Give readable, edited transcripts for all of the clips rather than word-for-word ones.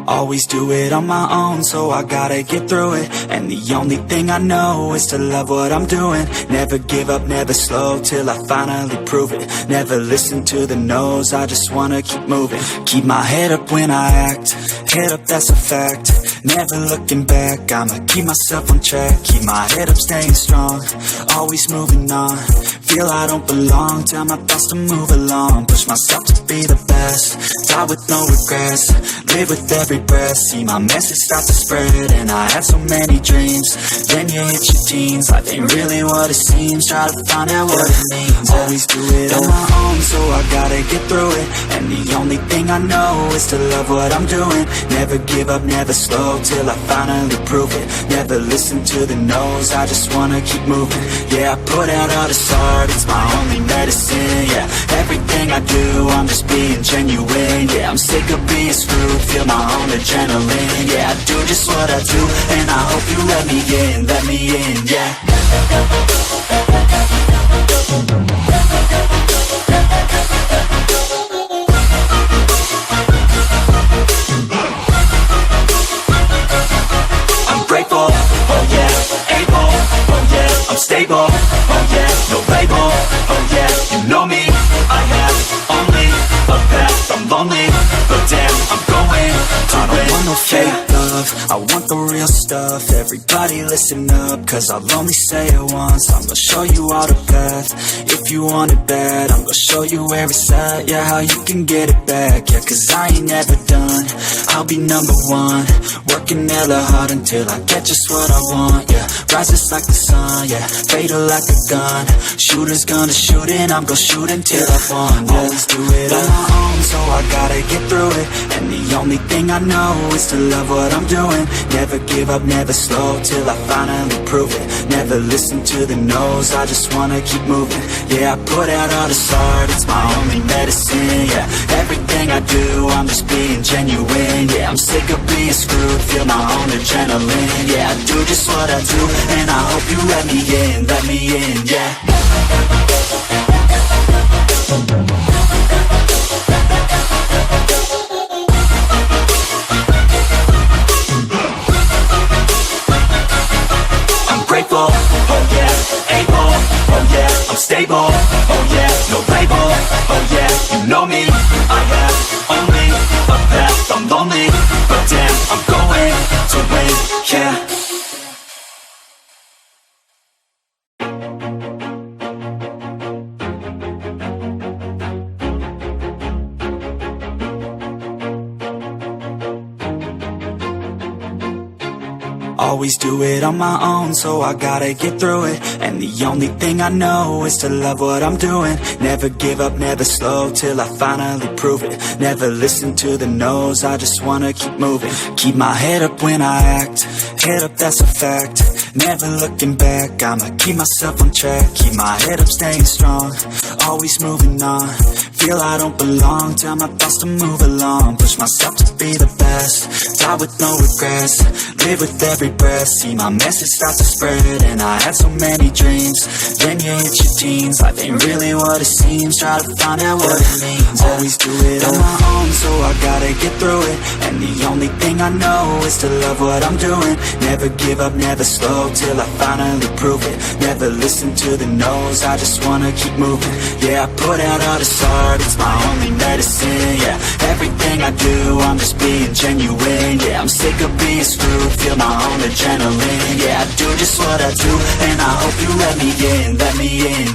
Always do it on my own, so I gotta get through it. And the only thing I know is to love what I'm doing. Never give up, never slow, till I finally prove it. Never listen to the no's, I just wanna keep moving. Keep my head up when I act, head up, that's a fact. Never looking back, I'ma keep myself on track. Keep my head up, staying strong, always moving on. Feel I don't belong, tell my thoughts to move along. Push myself to be the best, die with no regrets. Live with every breath, see my message start to spread. And I had so many dreams, then you hit your teens. Life ain't really what it seems, try to find out what it means. Always do it on my own, so I gotta get through it. And the only thing I know is to love what I'm doing. Never give up, never slow, till I finally prove it. Never listen to the no's, I just wanna keep moving. Yeah, I put out all this art, it's my only medicine. Yeah, everything I do, I'm just being genuine. Yeah, I'm sick of being screwed, feel my own adrenaline. Yeah, I do just what I do, and I hope you let me in, yeah. I'm grateful, oh yeah, able, oh yeah, I'm stable, oh yeah, no label, oh yeah, you know me, I have only a path, I'm lonely, but damn, I'm going to win. I don't want no fake love, I want the real stuff. Everybody listen up, cause I'll only say it once. I'm gonna show you all the path, if you want it bad. I'm gonna show you where it's at, yeah, how you can get it back. Yeah, cause I ain't never done, I'll be number one. Working hella hard until I get just what I want, yeah. Rises like the sun, yeah, fatal like a gun. Shooter's gonna shoot and I'm gonna shoot until I won, yeah. Always do it on my own, so I gotta get through it. And the only thing I know is to love what I'm doing. Never give up, never slow, till I finally prove it. Never listen to the no's, I just wanna keep moving. Yeah, I put out all this art, it's my only medicine. Yeah, everything I do, I'm just being genuine. Yeah, I'm sick of being screwed, feel my own adrenaline. Yeah, I do just what I do, and I hope you let me in, yeah. Grateful, oh yeah, able, oh yeah, I'm stable, oh yeah, no label, oh yeah, you know me, I have only a path, I'm lonely, but damn, I'm going to win, yeah. Always do it on my own, so I gotta get through it. And the only thing I know is to love what I'm doing. Never give up, never slow, till I finally prove it. Never listen to the no's, I just wanna keep moving. Keep my head up when I act, head up, that's a fact. Never looking back, I'ma keep myself on track. Keep my head up, staying strong, always moving on. Feel I don't belong, tell my thoughts to move along. Push myself to be the best, die with no regrets. Live with every breath, see my message start to spread. And I had so many dreams, then you hit your teens. Life ain't really what it seems, try to find out what it means. Always do it on my own, so I gotta get through it. And the only thing I know is to love what I'm doing. Never give up, never slow, till I finally prove it. Never listen to the no's, I just wanna keep moving. Yeah, I put out all this art, it's my only medicine. Yeah, everything I do, I'm just being genuine. Yeah, I'm sick of being screwed, feel my own adrenaline. Yeah, I do just what I do, and I hope you let me in,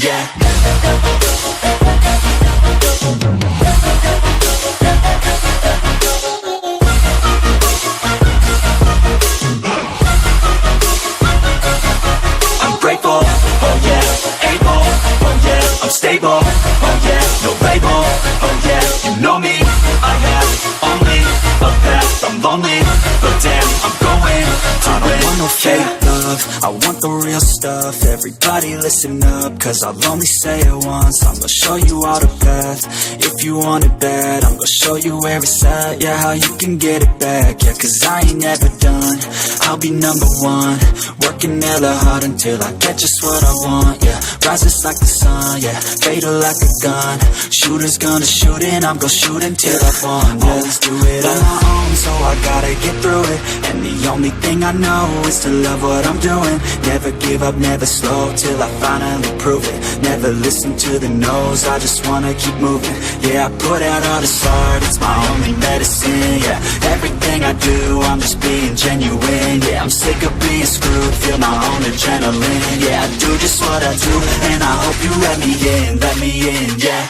yeah. I'm grateful, oh yeah, able, oh yeah, I'm stable, oh yeah, no label, oh yeah, you know me, I have only a path, I'm lonely, but damn, I'm going to win. I don't want no fake love, love, I want the real stuff. Everybody listen up, cause I'll only say it once. I'm gonna show you all the path. If you want it bad, I'm gonna show you where it's at. Yeah, how you can get it back. Yeah, cause I ain't never done. I'll be number one, working hella hard until I get just what I want. Yeah, rises like the sun, yeah, fatal like a gun. Shooters gonna shoot and I'm gonna shoot until I won. Yeah. Always do it on my own, so I gotta get through it. And the only thing I know is to love what I'm doing. Never give up, never slow, till I finally prove it. Never listen to the no's, I just wanna keep moving. Yeah, I put out all this art, it's my only medicine. Yeah, everything I do, I'm just being genuine. Yeah, I'm sick of being screwed, feel my own adrenaline. Yeah, I do just what I do, and I hope you let me in, yeah.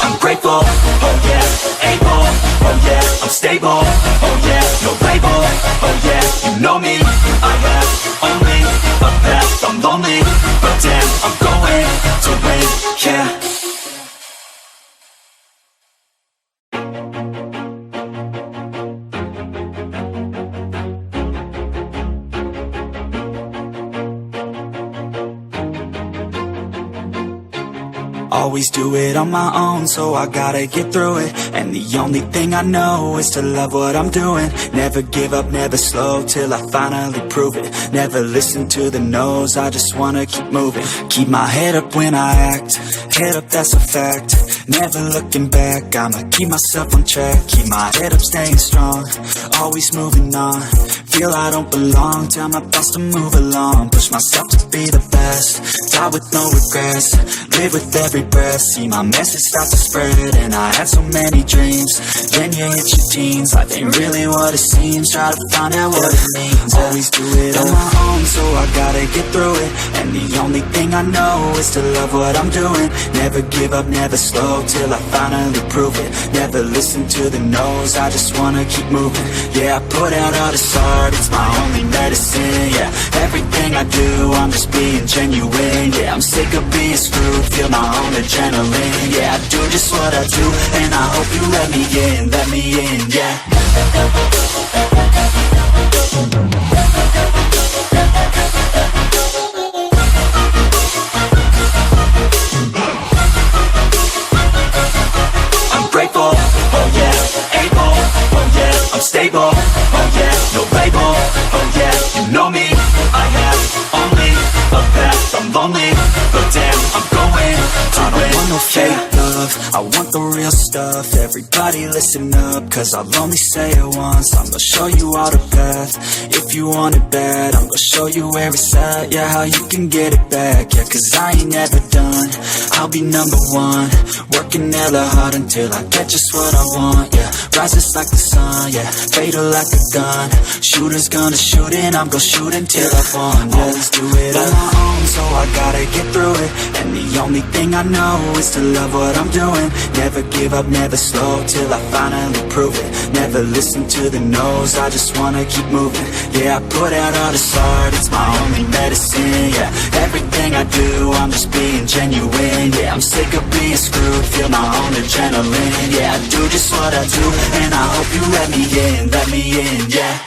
I'm grateful, oh yeah, able, oh yeah, I'm stable, oh yeah, no label, oh yeah, you know me, I have only a path, I'm lonely, but damn, I'm going to win, yeah. Always do it on my own, so I gotta get through it. And the only thing I know is to love what I'm doing. Never give up, never slow, till I finally prove it. Never listen to the no's, I just wanna keep moving. Keep my head up when I act, head up, that's a fact. Never looking back, I'ma keep myself on track. Keep my head up, staying strong, always moving on. Feel I don't belong, tell my thoughts to move along. Push myself to be the best, die with no regrets. Live with every breath, see my message start to spread. And I had so many dreams, then you hit your teens. Life ain't really what it seems, try to find out what it means. Always do it on my own, so I gotta get through it. And the only thing I know is to love what I'm doing. Never give up, never slow, till I finally prove it. Never listen to the no's, I just wanna keep moving. Yeah, I put out all this art, it's my only medicine. Yeah, everything I do, I'm just being genuine. Yeah, I'm sick of being screwed, feel my own adrenaline. Yeah, I do just what I do, and I hope you let me in, yeah. I'm grateful, oh yeah, able, oh yeah, I'm stable, oh yeah, no label, oh yeah, you know me, I have only a path, I'm lonely, but damn, I'm going to I don't want no fake love, I want the real stuff. Everybody listen up, cause I'll only say it once. I'm gonna show you all the path. If you want it bad, I'm gonna show you where it's at. Yeah, how you can get it back. Yeah, cause I ain't never done. I'll be number one, working hella hard until I get just what I want. Yeah, rises like the sun, yeah, fatal like a gun. Shooters gonna shoot and I'm gonna shoot until I won. Yeah, always do it on my own, so I gotta get through it. And the only thing I know is to love what I'm doing. Never give up, never slow, till I finally prove it. Never listen to the no's, I just wanna keep moving. Yeah, I put out all this art, it's my only medicine. Yeah, everything I do, I'm just being genuine. Yeah, I'm sick of being screwed, feel my own adrenaline. Yeah, I do just what I do, and I hope you let me in, yeah.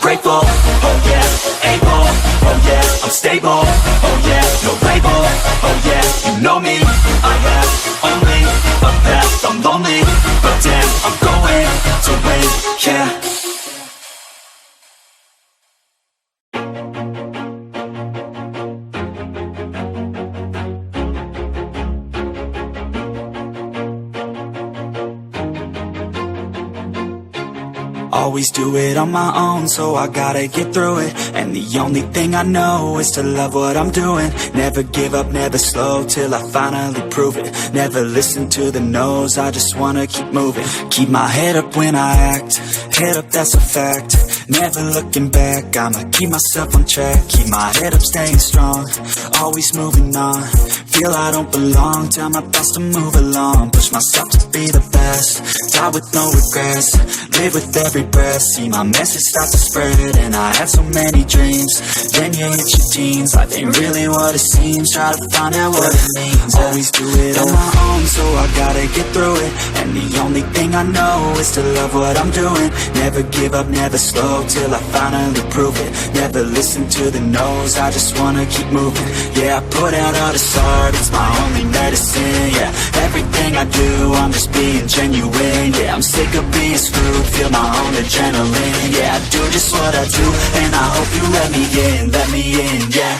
Grateful, oh yeah, able, oh yeah, I'm stable, oh yeah, no label, oh yeah, you know me, I have only a path, I'm lonely, but damn, I'm going to win, yeah. Always do it on my own, so I gotta get through it. And the only thing I know is to love what I'm doing. Never give up, never slow, till I finally prove it. Never listen to the no's, I just wanna keep moving. Keep my head up when I act, head up, that's a fact. never looking back. I'ma keep myself on track, keep my head up, staying strong, always moving on. Feel I don't belong, tell my thoughts to move along. Push myself to be the best, die with no regrets. Live with every breath, see my message start to spread. And I had so many dreams, then you hit your teens. Life ain't really what it seems, try to find out what it means. Always do it on my own, so I gotta get through it. And the only thing I know is to love what I'm doing. Never give up, never slow, till I finally prove it. Never listen to the no's, I just wanna keep moving. Yeah, I put out all this art, it's my only medicine. Yeah, everything I do, I'm just being genuine. Yeah, I'm sick of being screwed, feel my own adrenaline. Yeah, I do just what I do, and I hope you let me in, yeah.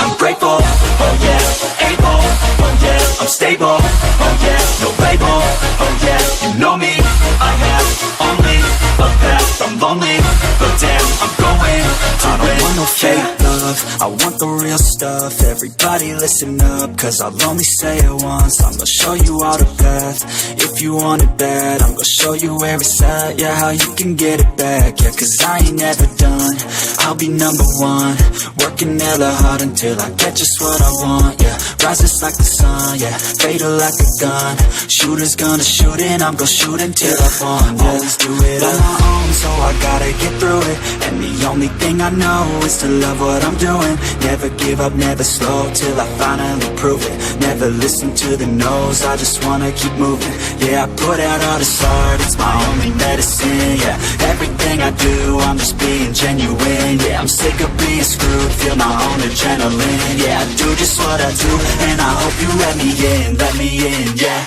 I'm grateful, oh yeah, able, oh yeah, I'm stable, oh yeah, no label, oh yeah, you know me, I have only a path, I'm lonely, but damn, I'm going to win. I don't want no fake love, I want the real stuff. Everybody listen up, cause I'll only say it once. I'm gonna show you all the path, if you want it bad. I'm gonna show you where it's at, yeah, how you can get it back. Yeah, cause I ain't never done, I'll be number one. Working hella hard until I get just what I want, yeah. Rises like the sun, yeah, fatal like a gun. Shooter's gonna shoot and I'm gonna shoot until I won, yeah. Always do it on my own, so I gotta get through it. And the only thing I know is to love what I'm doing. Never give up, never slow, till I finally prove it. Never listen to the no's, I just wanna keep moving. Yeah, I put out all this art, it's my only medicine. Yeah, everything I do, I'm just being genuine. Yeah, I'm sick of being screwed, feel my own adrenaline. Yeah, I do just what I do, and I hope you let me in, yeah.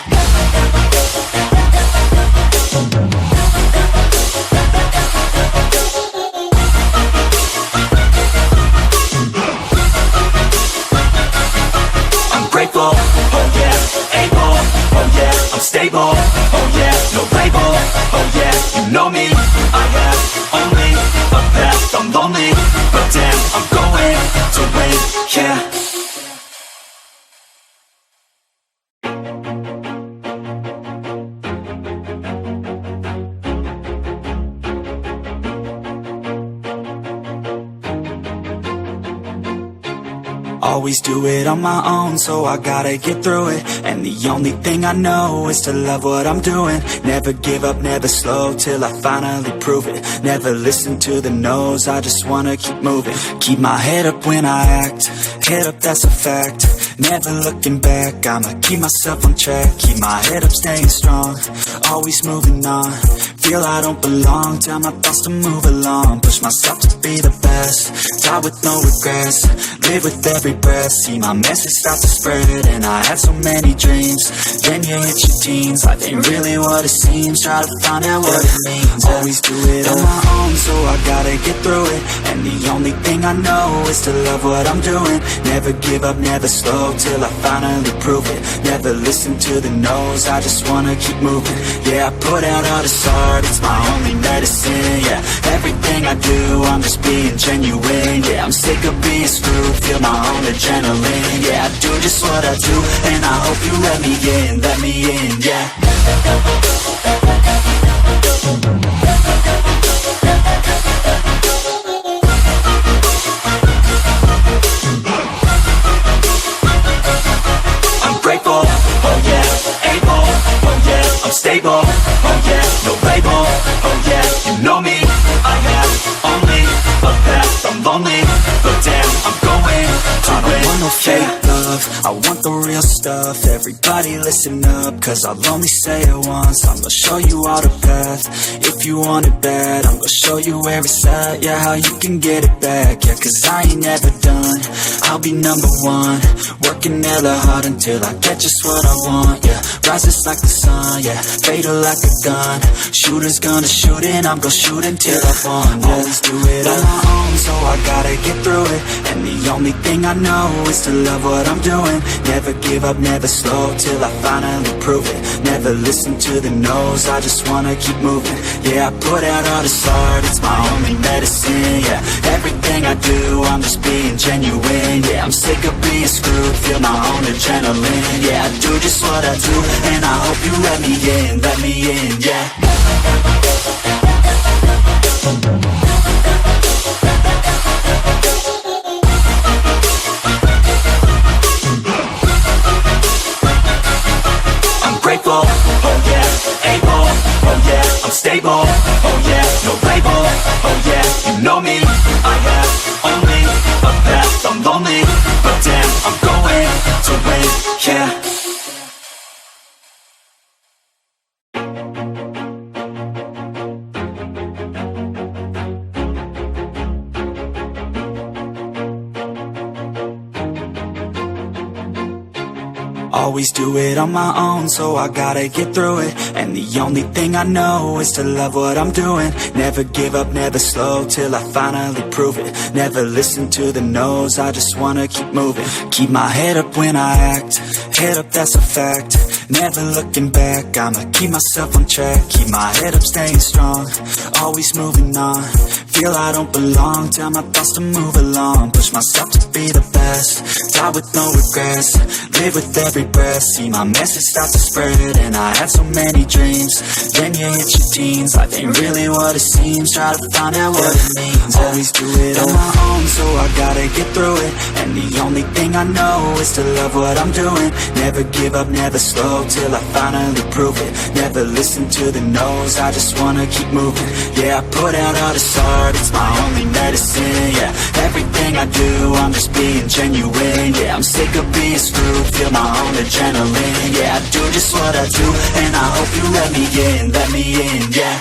Grateful, oh yeah, able, oh yeah, I'm stable, oh yeah, no label, oh yeah, you know me, I have only a path, I'm lonely, but damn, I'm going to win, yeah. Always do it on my own, so I gotta get through it. And the only thing I know is to love what I'm doing. Never give up, never slow, till I finally prove it. Never listen to the no's, I just wanna keep moving. Keep my head up when I act, head up, that's a fact. Never looking back, I'ma keep myself on track. Keep my head up, staying strong, always moving on. Feel I don't belong, tell my thoughts to move along. Push myself to be the best, die with no regrets. Live with every breath, see my message start to spread. And I had so many dreams, then you hit your teens. Life ain't really what it seems, try to find out what it means. Always do it on my own, so I gotta get through it. And the only thing I know is to love what I'm doing. Never give up, never slow, till I finally prove it. Never listen to the no's, I just wanna keep moving. Yeah, I put out all this art, it's my only medicine. Yeah, everything I do, I'm just being genuine. Yeah, I'm sick of being screwed, feel my own adrenaline. Yeah, I do just what I do, and I hope you let me in, yeah. I'm grateful, oh yeah, able, oh yeah, I'm stable, oh yeah, no label, oh yeah, you know me, I have only a path, I'm lonely, but damn, I'm going to win. I don't want no fake love, I want the real stuff. Everybody listen up, cause I'll only say it once. I'm gonna show you all the path, if you want it bad. I'm gonna show you where it's at, yeah, how you can get it back. Yeah, cause I ain't never done, I'll be number one. Working hella hard until I get just what I want, yeah. Rises like the sun, yeah, fatal like a gun. Shooter's gonna shoot and I'm gonna shoot until I won, yeah. Always do it on my own, so I gotta get through it. And the only thing I know is to love what what I'm doing. Never give up, never slow, till I finally prove it. Never listen to the no's, I just wanna keep moving. Yeah, I put out all this art, it's my only medicine. Yeah, everything I do, I'm just being genuine. Yeah, I'm sick of being screwed, feel my own adrenaline. Yeah, I do just what I do, and I hope you let me in, yeah. Grateful, oh yeah, able, oh yeah, I'm stable, oh yeah, no label, oh yeah, you know me, I have only a path, I'm lonely, but damn, I'm going to win, yeah. Always do it on my own, so I gotta get through it. And the only thing I know is to love what I'm doing. Never give up, never slow, till I finally prove it. Never listen to the no's, I just wanna keep moving. Keep my head up when I act, head up, that's a fact. Never looking back, I'ma keep myself on track. Keep my head up, staying strong, always moving on. Feel I don't belong, tell my thoughts to move along. Push myself to be the best, die with no regrets. Live with every breath, see my message start to spread. And I had so many dreams, then you hit your teens. Life ain't really what it seems, try to find out what it means. Always do it on my own, so I gotta get through it. And the only thing I know is to love what I'm doing. Never give up, never slow, till I finally prove it. Never listen to the no's, I just wanna keep moving. Yeah, I put out all this art, it's my only medicine. Yeah, everything I do, I'm just being genuine. Yeah, I'm sick of being screwed, feel my own adrenaline. Yeah, I do just what I do, and I hope you let me in, yeah.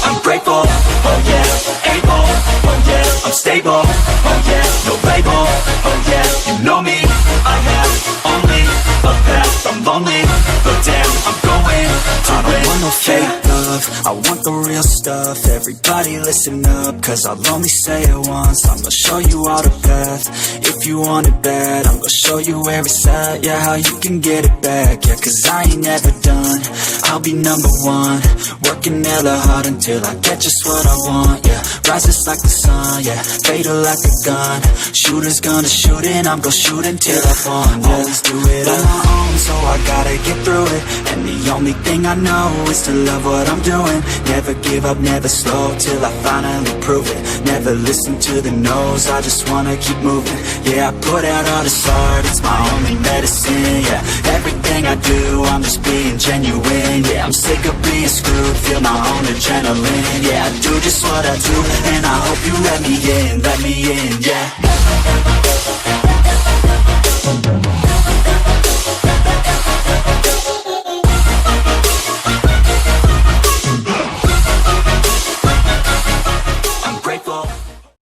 I'm grateful, oh yeah, able, oh yeah, I'm stable, oh yeah, no label, oh yeah, you know me, I have only a path, I'm lonely, but damn, I'm going to win. I don't want no fake love, I want the real stuff. Everybody listen up, cause I'll only say it once. I'm gonna show you all the path, if you want it bad. I'm gonna show you where it's at, yeah, how you can get it back. Yeah, cause I ain't never done, I'll be number one. Working hella hard until I get just what I want, yeah. Rises like the sun, yeah, fatal like a gun. Shooter's gonna shoot and I'm gonna shoot until I won, yeah. Always do it on my own, so I gotta get through it. And the only thing I know is to love what I'm doing. Never give up, never slow, till I finally prove it. Never listen to the no's, I just wanna keep moving. Yeah, I put out all this art, it's my only medicine. Yeah, everything I do, I'm just being genuine. Yeah, I'm sick of being screwed, feel my own adrenaline. Yeah, I do just what I do, and I hope you let me in, yeah.